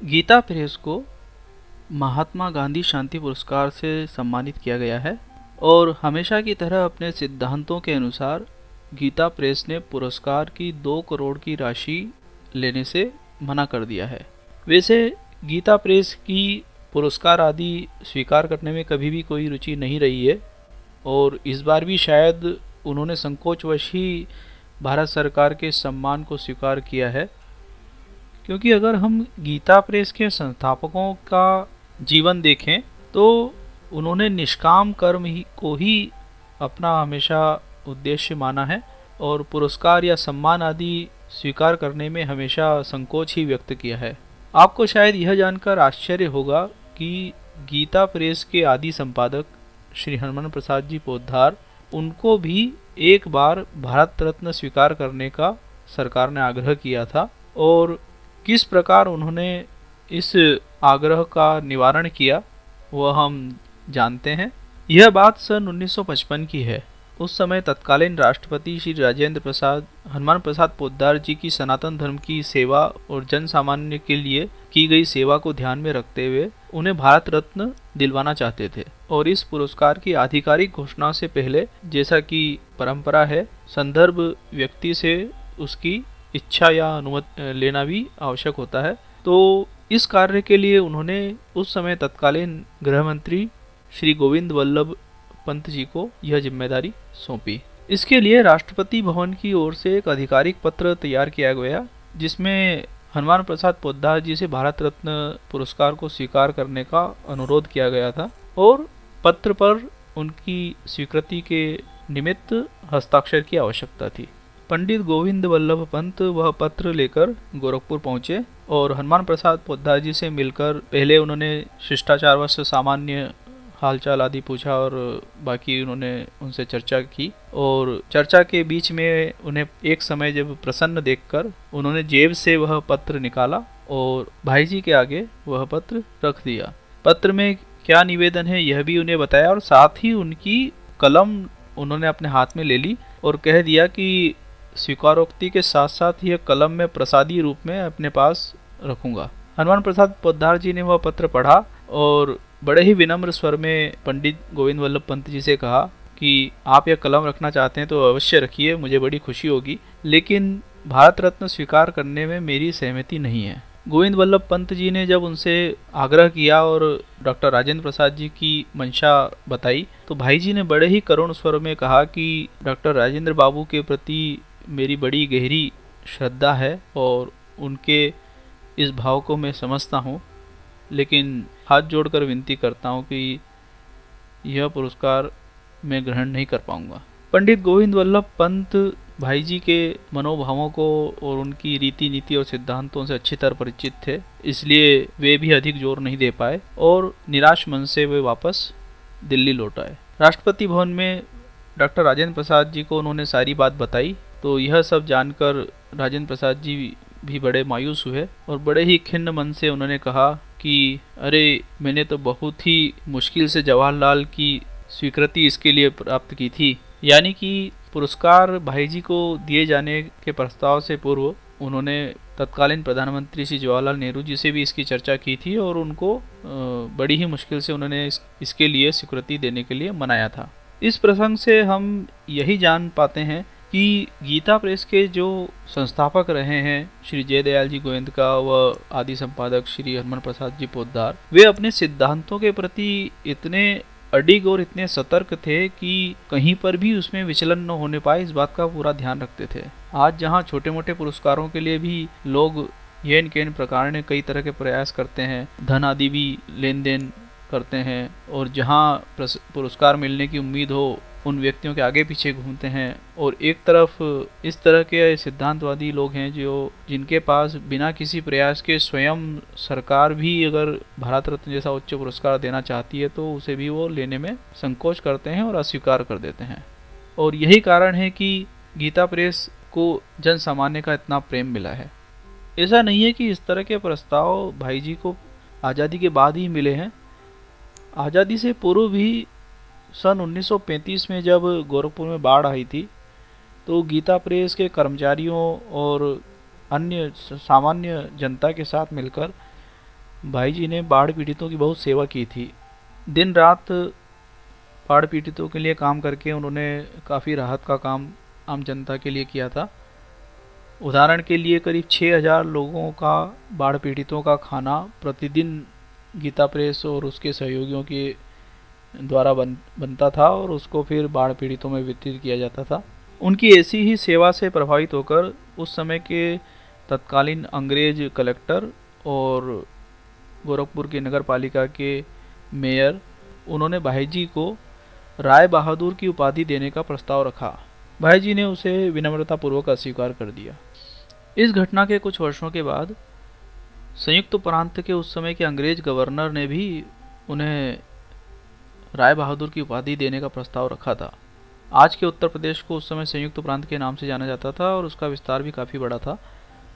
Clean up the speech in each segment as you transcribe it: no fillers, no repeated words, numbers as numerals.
Gita press को महात्मा गांधी शांति पुरस्कार से सम्मानित किया गया है और हमेशा की तरह अपने सिद्धांतों के अनुसार गीता प्रेस ने पुरस्कार की 2 करोड़ की राशि लेने से मना कर दिया है। वैसे गीता प्रेस की पुरस्कार आदि स्वीकार करने में कभी भी कोई रुचि नहीं रही है और इस बार भी शायद उन्होंने संकोचवश ही भारत सरकार के सम्मान को स्वीकार किया है, क्योंकि अगर हम गीता प्रेस के संस्थापकों का जीवन देखें तो उन्होंने निष्काम कर्म ही को ही अपना हमेशा उद्देश्य माना है और पुरस्कार या सम्मान आदि स्वीकार करने में हमेशा संकोच ही व्यक्त किया है। आपको शायद यह जानकर आश्चर्य होगा कि गीता प्रेस के आदि संपादक श्री हरमन प्रसाद जी पोद्दार, उनको भी एक बार भारत रत्न स्वीकार करने का सरकार ने आग्रह किया था और किस प्रकार उन्होंने इस आग्रह का निवारण किया वह हम जानते हैं। यह बात सन 1955 की है। उस समय तत्कालीन राष्ट्रपति श्री राजेंद्र प्रसाद हनुमान प्रसाद पोद्दार जी की सनातन धर्म की सेवा और जन सामान्य के लिए की गई सेवा को ध्यान में रखते हुए उन्हें भारत रत्न दिलवाना चाहते थे और इस पुरस्कार की आधिकारिक घोषणा से पहले, जैसा कि परंपरा है, संदर्भ व्यक्ति से उसकी इच्छा या अनुमति लेना भी आवश्यक होता है। तो इस कार्य के लिए उन्होंने उस समय तत्कालीन गृह मंत्री श्री गोविंद वल्लभ पंत जी को यह जिम्मेदारी सौंपी। इसके लिए राष्ट्रपति भवन की ओर से एक आधिकारिक पत्र तैयार किया गया जिसमें हनुमान प्रसाद पोद्दार जी से भारत रत्न पुरस्कार को स्वीकार करने का अनुरोध किया गया था और पत्र पर उनकी स्वीकृति के निमित्त हस्ताक्षर की आवश्यकता थी। पंडित गोविंद वल्लभ पंत वह पत्र लेकर गोरखपुर पहुंचे और हनुमान प्रसाद पोद्दार जी से मिलकर पहले उन्होंने शिष्टाचारवश सामान्य हालचाल आदि पूछा और बाकी उन्होंने उनसे चर्चा की और चर्चा के बीच में उन्हें एक समय जब प्रसन्न देखकर उन्होंने जेब से वह पत्र निकाला और भाई जी के आगे वह पत्र रख दिया। पत्र में क्या निवेदन है यह भी उन्हें बताया और साथ ही उनकी कलम उन्होंने अपने हाथ में ले ली और कह दिया कि स्वीकारोक्ति के साथ साथ यह कलम में प्रसादी रूप में अपने पास रखूंगा। हनुमान प्रसाद पोद्दार जी ने वह पत्र पढ़ा और बड़े ही विनम्र स्वर में पंडित गोविंद वल्लभ पंत जी से कहा कि आप यह कलम रखना चाहते हैं तो अवश्य रखिए, मुझे बड़ी खुशी होगी, लेकिन भारत रत्न स्वीकार करने में मेरी सहमति नहीं है। गोविंद वल्लभ पंत जी ने जब उनसे आग्रह किया और डॉक्टर राजेंद्र प्रसाद जी की मंशा बताई तो भाई जी ने बड़े ही करुण स्वर में कहा कि डॉक्टर राजेंद्र बाबू के प्रति मेरी बड़ी गहरी श्रद्धा है और उनके इस भाव को मैं समझता हूँ, लेकिन हाथ जोड़कर विनती करता हूँ कि यह पुरस्कार मैं ग्रहण नहीं कर पाऊंगा। पंडित गोविंद वल्लभ पंत भाई जी के मनोभावों को और उनकी रीति नीति और सिद्धांतों से अच्छी तरह परिचित थे, इसलिए वे भी अधिक जोर नहीं दे पाए और निराश मन से वे वापस दिल्ली लौट आए। राष्ट्रपति भवन में डॉक्टर राजेंद्र प्रसाद जी को उन्होंने सारी बात बताई तो यह सब जानकर राजेंद्र प्रसाद जी भी बड़े मायूस हुए और बड़े ही खिन्न मन से उन्होंने कहा कि अरे, मैंने तो बहुत ही मुश्किल से जवाहरलाल की स्वीकृति इसके लिए प्राप्त की थी। यानी कि पुरस्कार भाई जी को दिए जाने के प्रस्ताव से पूर्व उन्होंने तत्कालीन प्रधानमंत्री श्री जवाहरलाल नेहरू जी से भी इसकी चर्चा की थी और उनको बड़ी ही मुश्किल से उन्होंने इसके लिए स्वीकृति देने के लिए मनाया था। इस प्रसंग से हम यही जान पाते हैं कि गीता प्रेस के जो संस्थापक रहे हैं श्री जयदयाल जी गोयनका व आदि संपादक श्री हरमन प्रसाद जी पोद्दार, वे अपने सिद्धांतों के प्रति इतने अडिग और इतने सतर्क थे कि कहीं पर भी उसमें विचलन न होने पाए, इस बात का पूरा ध्यान रखते थे। आज जहाँ छोटे मोटे पुरस्कारों के लिए भी लोग येन केन प्रकार ने कई तरह के प्रयास करते हैं, धन आदि भी लेन देन करते हैं और जहाँ पुरस्कार मिलने की उम्मीद हो उन व्यक्तियों के आगे पीछे घूमते हैं, और एक तरफ इस तरह के सिद्धांतवादी लोग हैं जिनके पास बिना किसी प्रयास के स्वयं सरकार भी अगर भारत रत्न जैसा उच्च पुरस्कार देना चाहती है तो उसे भी वो लेने में संकोच करते हैं और अस्वीकार कर देते हैं। और यही कारण है कि गीता प्रेस को जन सामान्य का इतना प्रेम मिला है। ऐसा नहीं है कि इस तरह के प्रस्ताव भाई जी को आज़ादी के बाद ही मिले हैं। आज़ादी से पूर्व भी सन 1935 में जब गोरखपुर में बाढ़ आई थी तो गीता प्रेस के कर्मचारियों और अन्य सामान्य जनता के साथ मिलकर भाई जी ने बाढ़ पीड़ितों की बहुत सेवा की थी। दिन रात बाढ़ पीड़ितों के लिए काम करके उन्होंने काफ़ी राहत का काम आम जनता के लिए किया था। उदाहरण के लिए करीब 6000 लोगों का बाढ़ पीड़ितों का खाना प्रतिदिन गीता प्रेस और उसके सहयोगियों के द्वारा बनता था और उसको फिर बाढ़ पीड़ितों में वितरित किया जाता था। उनकी ऐसी ही सेवा से प्रभावित होकर उस समय के तत्कालीन अंग्रेज कलेक्टर और गोरखपुर की नगर पालिका के मेयर, उन्होंने भाई जी को राय बहादुर की उपाधि देने का प्रस्ताव रखा। भाई जी ने उसे विनम्रतापूर्वक अस्वीकार कर दिया। इस घटना के कुछ वर्षों के बाद संयुक्त प्रांत के उस समय के अंग्रेज गवर्नर ने भी उन्हें राय बहादुर की उपाधि देने का प्रस्ताव रखा था। आज के उत्तर प्रदेश को उस समय संयुक्त प्रांत के नाम से जाना जाता था और उसका विस्तार भी काफ़ी बड़ा था।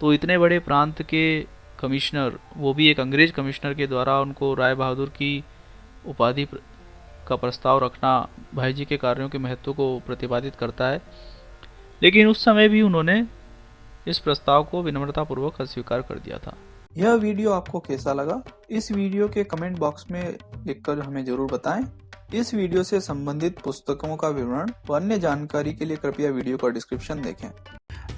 तो इतने बड़े प्रांत के कमिश्नर, वो भी एक अंग्रेज कमिश्नर के द्वारा उनको राय बहादुर की उपाधि का प्रस्ताव रखना भाई जी के कार्यों के महत्व को प्रतिपादित करता है। लेकिन उस समय भी उन्होंने इस प्रस्ताव को विनम्रतापूर्वक अस्वीकार कर दिया था। यह वीडियो आपको कैसा लगा? इस वीडियो के कमेंट बॉक्स में लिखकर हमें जरूर बताएं। इस वीडियो से संबंधित पुस्तकों का विवरण व अन्य जानकारी के लिए कृपया वीडियो का डिस्क्रिप्शन देखें।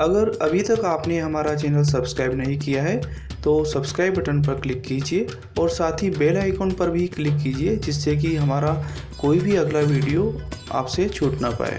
अगर अभी तक आपने हमारा चैनल सब्सक्राइब नहीं किया है तो सब्सक्राइब बटन पर क्लिक कीजिए और साथ ही बेल आइकॉन पर भी क्लिक कीजिए, जिससे कि हमारा कोई भी अगला वीडियो आपसे छूट ना पाए।